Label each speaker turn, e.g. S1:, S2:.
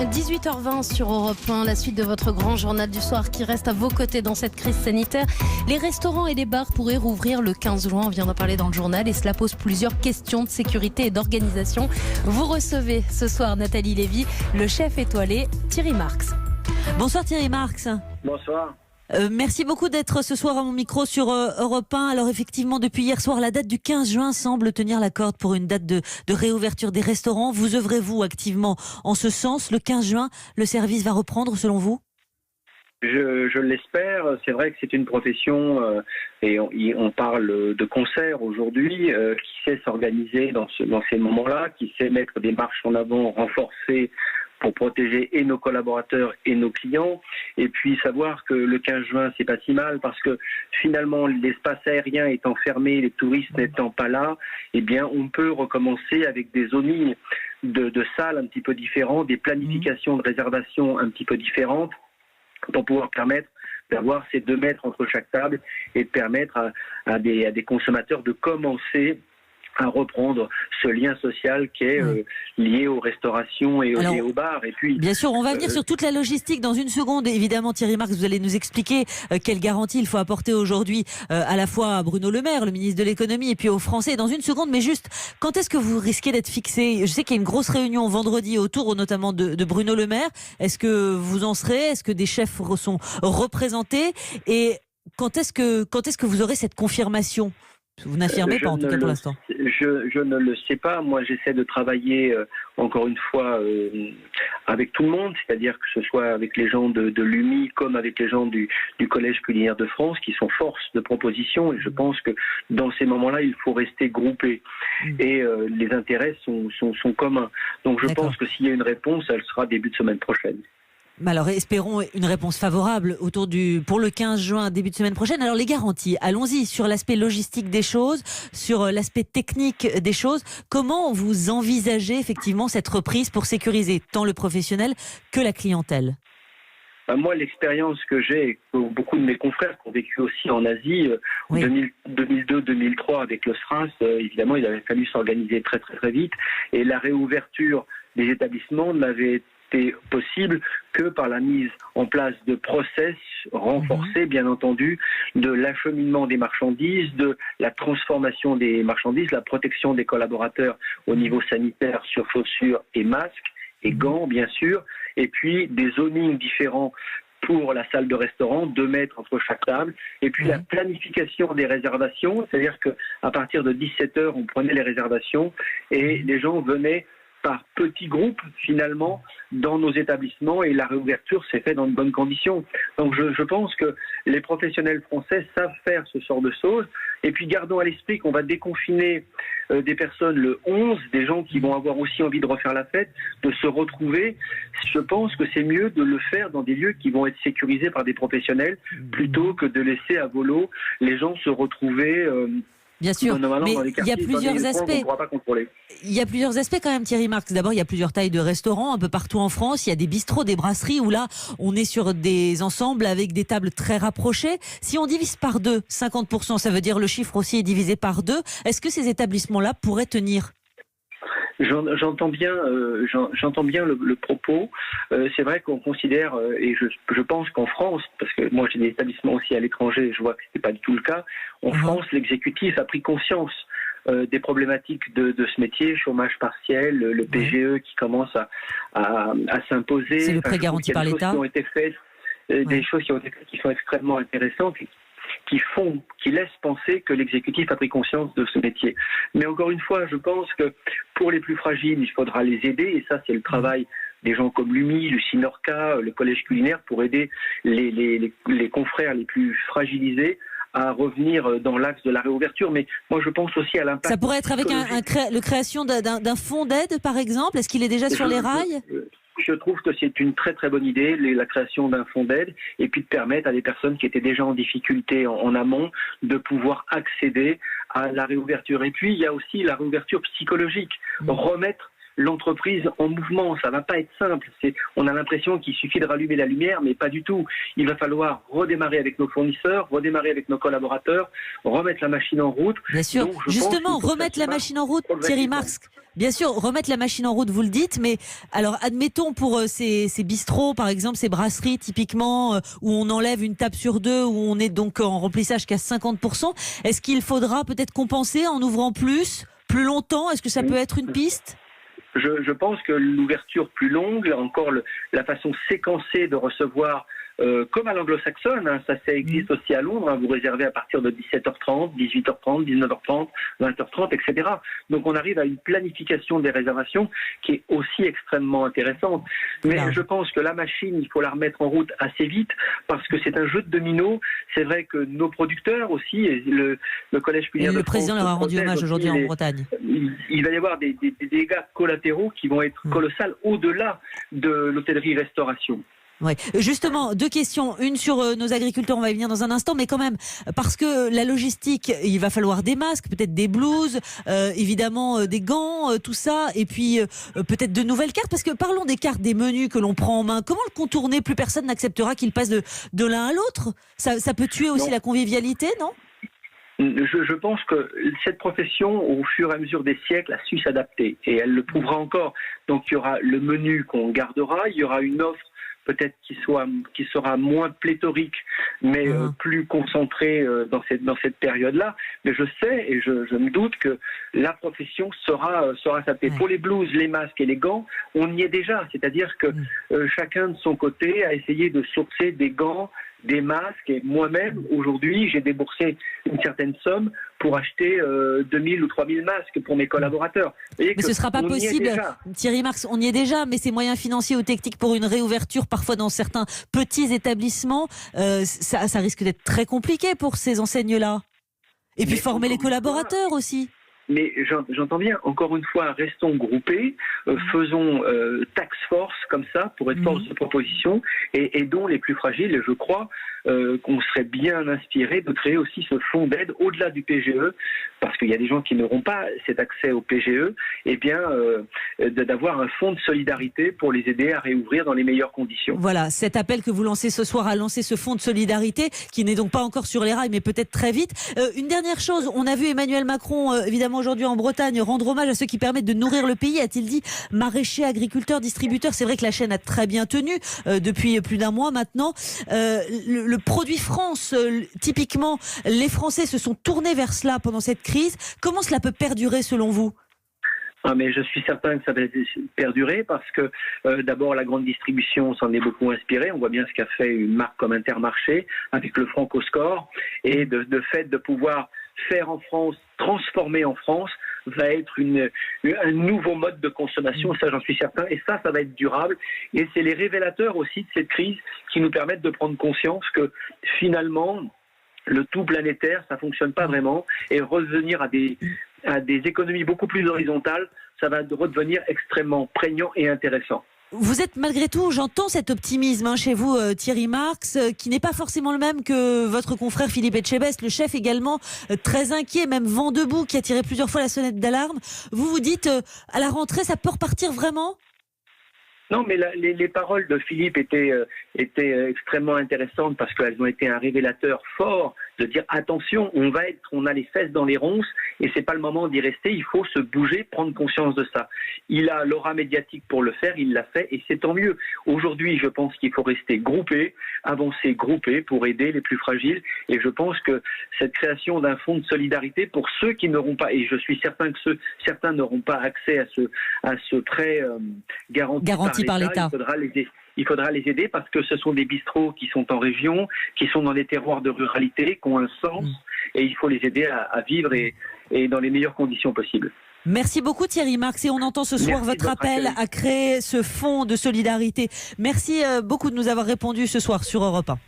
S1: 18h20 sur Europe 1, la suite de votre grand journal du soir qui reste à vos côtés dans cette crise sanitaire. Les restaurants et les bars pourraient rouvrir le 15 juin, on vient d'en parler dans le journal, et cela pose plusieurs questions de sécurité et d'organisation. Vous recevez ce soir Nathalie Lévy, le chef étoilé Thierry Marx.
S2: Bonsoir Thierry Marx.
S3: Bonsoir.
S2: Merci beaucoup d'être ce soir à mon micro sur Europe 1. Alors effectivement, depuis hier soir, la date du 15 juin semble tenir la corde pour une date de réouverture des restaurants. Vous œuvrez-vous activement en ce sens? Le 15 juin, le service va reprendre selon vous?
S3: Je l'espère. C'est vrai que c'est une profession et on parle de concert aujourd'hui qui sait s'organiser dans ces moments-là, qui sait mettre des marches en avant renforcées pour protéger et nos collaborateurs et nos clients, et puis savoir que le 15 juin, c'est pas si mal, parce que finalement, l'espace aérien étant fermé, les touristes n'étant pas là, eh bien, on peut recommencer avec des zonings de salles un petit peu différents, des planifications de réservation un petit peu différentes, pour pouvoir permettre d'avoir ces 2 mètres entre chaque table et de permettre à des consommateurs de commencer à reprendre ce lien social qui est lié aux restaurations et aux bars. Et puis,
S2: bien sûr, on va venir sur toute la logistique dans une seconde. Évidemment, Thierry Marx, vous allez nous expliquer quelles garanties il faut apporter aujourd'hui à la fois à Bruno Le Maire, le ministre de l'économie, et puis aux Français dans une seconde. Mais juste, quand est-ce que vous risquez d'être fixé? Je sais qu'il y a une grosse réunion vendredi autour notamment de Bruno Le Maire. Est-ce que vous en serez? Est-ce que des chefs sont représentés? Et quand est-ce que vous aurez cette confirmation? Vous n'affirmez pas en tout cas pour l'instant.
S3: Je ne le sais pas. Moi, j'essaie de travailler encore une fois avec tout le monde, c'est-à-dire que ce soit avec les gens de l'UMI comme avec les gens du Collège culinaire de France qui sont force de proposition. Et je pense que dans ces moments-là, il faut rester groupé. Et les intérêts sont communs. Donc je pense que s'il y a une réponse, elle sera début de semaine prochaine.
S2: Alors espérons une réponse favorable pour le 15 juin, début de semaine prochaine. Alors les garanties, allons-y sur l'aspect logistique des choses, sur l'aspect technique des choses. Comment vous envisagez effectivement cette reprise pour sécuriser tant le professionnel que la clientèle?
S3: Moi, l'expérience que j'ai, et que beaucoup de mes confrères qui ont vécu aussi en Asie, 2002-2003 avec le SRAS, évidemment, il avait fallu s'organiser très très très vite. Et la réouverture des établissements n'avait été possible que par la mise en place de process renforcés, bien entendu, de l'acheminement des marchandises, de la transformation des marchandises, la protection des collaborateurs au niveau sanitaire sur chaussures et masques et gants, bien sûr, et puis des zonings différents pour la salle de restaurant, 2 mètres entre chaque table, et puis la planification des réservations, c'est-à-dire qu'à partir de 17h, on prenait les réservations et les gens venaient par petits groupes, finalement, dans nos établissements, et la réouverture s'est faite dans de bonnes conditions. Donc je pense que les professionnels français savent faire ce genre de choses, et puis gardons à l'esprit qu'on va déconfiner des personnes le 11, des gens qui vont avoir aussi envie de refaire la fête, de se retrouver. Je pense que c'est mieux de le faire dans des lieux qui vont être sécurisés par des professionnels, plutôt que de laisser à volo les gens se retrouver...
S2: Bien sûr, mais il y a plusieurs aspects. Il y a plusieurs aspects quand même, Thierry Marx. D'abord, il y a plusieurs tailles de restaurants un peu partout en France. Il y a des bistrots, des brasseries où là, on est sur des ensembles avec des tables très rapprochées. Si on divise par 2, 50%, ça veut dire le chiffre aussi est divisé par 2. Est-ce que ces établissements-là pourraient tenir ?
S3: J'entends bien le propos. C'est vrai qu'on considère, et je pense qu'en France, parce que moi j'ai des établissements aussi à l'étranger, je vois que c'est pas du tout le cas. En France, l'exécutif a pris conscience des problématiques de ce métier, chômage partiel, le PGE qui commence à s'imposer.
S2: C'est le prêt garanti par l'État.
S3: Qui ont été faites, des choses qui ont été faites qui sont extrêmement intéressantes. Qui laissent penser que l'exécutif a pris conscience de ce métier. Mais encore une fois, je pense que pour les plus fragiles, il faudra les aider, et ça c'est le travail des gens comme l'UMI, Lucie Norca, le Collège culinaire, pour aider les confrères les plus fragilisés à revenir dans l'axe de la réouverture. Mais moi je pense aussi à l'impact...
S2: Ça pourrait être avec la création d'un fonds d'aide par exemple? Est-ce qu'il est déjà sur les rails?
S3: Je trouve que c'est une très très bonne idée, la création d'un fonds d'aide, et puis de permettre à des personnes qui étaient déjà en difficulté en amont de pouvoir accéder à la réouverture. Et puis il y a aussi la réouverture psychologique, remettre l'entreprise en mouvement. Ça va pas être simple. On a l'impression qu'il suffit de rallumer la lumière, mais pas du tout. Il va falloir redémarrer avec nos fournisseurs, redémarrer avec nos collaborateurs, remettre la machine en route.
S2: Bien sûr. Justement, remettre la machine en route, Thierry Marx. Bien sûr, remettre la machine en route, vous le dites, mais alors admettons pour ces bistrots, par exemple, ces brasseries typiquement, où on enlève une table sur deux, où on est donc en remplissage qu'à 50%, est-ce qu'il faudra peut-être compenser en ouvrant plus longtemps? Est-ce que ça peut être une piste?
S3: Je pense que l'ouverture plus longue, encore la façon séquencée de recevoir, comme à l'anglo-saxonne, ça existe aussi à Londres, vous réservez à partir de 17h30, 18h30, 19h30, 20h30, etc. Donc on arrive à une planification des réservations qui est aussi extrêmement intéressante. Mais je pense que la machine, il faut la remettre en route assez vite parce que c'est un jeu de dominos. C'est vrai que nos producteurs aussi, et le Collège Culinaire de France...
S2: Le président leur a rendu hommage aujourd'hui en Bretagne.
S3: Il va y avoir des dégâts collatéraux qui vont être colossales au-delà de l'hôtellerie-restauration.
S2: Ouais. Justement, deux questions. Une sur nos agriculteurs, on va y venir dans un instant, mais quand même, parce que la logistique, il va falloir des masques, peut-être des blouses, évidemment des gants, tout ça, et puis peut-être de nouvelles cartes, parce que parlons des cartes, des menus que l'on prend en main. Comment le contourner? Plus personne n'acceptera qu'il passe de l'un à l'autre. Ça peut tuer aussi la convivialité, non?
S3: Je pense que cette profession, au fur et à mesure des siècles, a su s'adapter, et elle le prouvera encore. Donc il y aura le menu qu'on gardera, il y aura une offre peut-être qui sera moins pléthorique, mais plus concentrée dans cette période-là. Mais je sais et je me doute que la profession sera s'adapter. Pour les blouses, les masques et les gants, on y est déjà. C'est-à-dire que chacun de son côté a essayé de sourcer des gants, des masques, et moi-même, aujourd'hui, j'ai déboursé une certaine somme pour acheter 2000 ou 3000 masques pour mes collaborateurs.
S2: Mais ce ne sera pas possible, Thierry Marx, on y est déjà, mais ces moyens financiers ou techniques pour une réouverture, parfois dans certains petits établissements, ça risque d'être très compliqué pour ces enseignes-là. Et puis former les collaborateurs aussi.
S3: Mais j'entends bien, encore une fois, restons groupés, faisons task force comme ça pour être force de proposition et aidons les plus fragiles. Et je crois qu'on serait bien inspiré de créer aussi ce fonds d'aide au-delà du PGE, parce qu'il y a des gens qui n'auront pas cet accès au PGE, et bien d'avoir un fonds de solidarité pour les aider à réouvrir dans les meilleures conditions.
S2: Voilà, cet appel que vous lancez ce soir à lancer ce fonds de solidarité, qui n'est donc pas encore sur les rails, mais peut-être très vite. Une dernière chose, on a vu Emmanuel Macron, évidemment aujourd'hui en Bretagne, rendre hommage à ceux qui permettent de nourrir le pays, a-t-il dit, maraîchers, agriculteurs, distributeurs. C'est vrai que la chaîne a très bien tenu depuis plus d'un mois maintenant. Le produit France, typiquement, les Français se sont tournés vers cela pendant cette crise. Comment cela peut perdurer selon vous ?
S3: Mais je suis certain que ça va perdurer parce que d'abord la grande distribution s'en est beaucoup inspirée. On voit bien ce qu'a fait une marque comme Intermarché avec le Franco-Score, et de fait de pouvoir faire en France, transformer en France, va être un nouveau mode de consommation, ça j'en suis certain, et ça va être durable. Et c'est les révélateurs aussi de cette crise qui nous permettent de prendre conscience que finalement le tout planétaire, ça fonctionne pas vraiment, et revenir à des économies beaucoup plus horizontales, ça va redevenir extrêmement prégnant et intéressant.
S2: Vous êtes malgré tout, j'entends cet optimisme chez vous, Thierry Marx, qui n'est pas forcément le même que votre confrère Philippe Etchebest, le chef également, très inquiet, même vent debout, qui a tiré plusieurs fois la sonnette d'alarme. Vous dites, à la rentrée, ça peut repartir vraiment ?
S3: Non, mais les paroles de Philippe étaient extrêmement intéressantes parce qu'elles ont été un révélateur fort de dire attention, on a les fesses dans les ronces et c'est pas le moment d'y rester, il faut se bouger, prendre conscience de ça. Il a l'aura médiatique pour le faire, il l'a fait et c'est tant mieux. Aujourd'hui, je pense qu'il faut rester groupé, avancer groupé pour aider les plus fragiles, et je pense que cette création d'un fonds de solidarité pour ceux qui n'auront pas, et je suis certain que certains n'auront pas accès à ce prêt garanti par l'État. Il faudra les aider parce que ce sont des bistrots qui sont en région, qui sont dans des terroirs de ruralité, qui ont un sens, et il faut les aider à vivre et dans les meilleures conditions possibles.
S2: Merci beaucoup Thierry Marx, et on entend ce soir votre appel à créer ce fonds de solidarité. Merci beaucoup de nous avoir répondu ce soir sur Europe 1.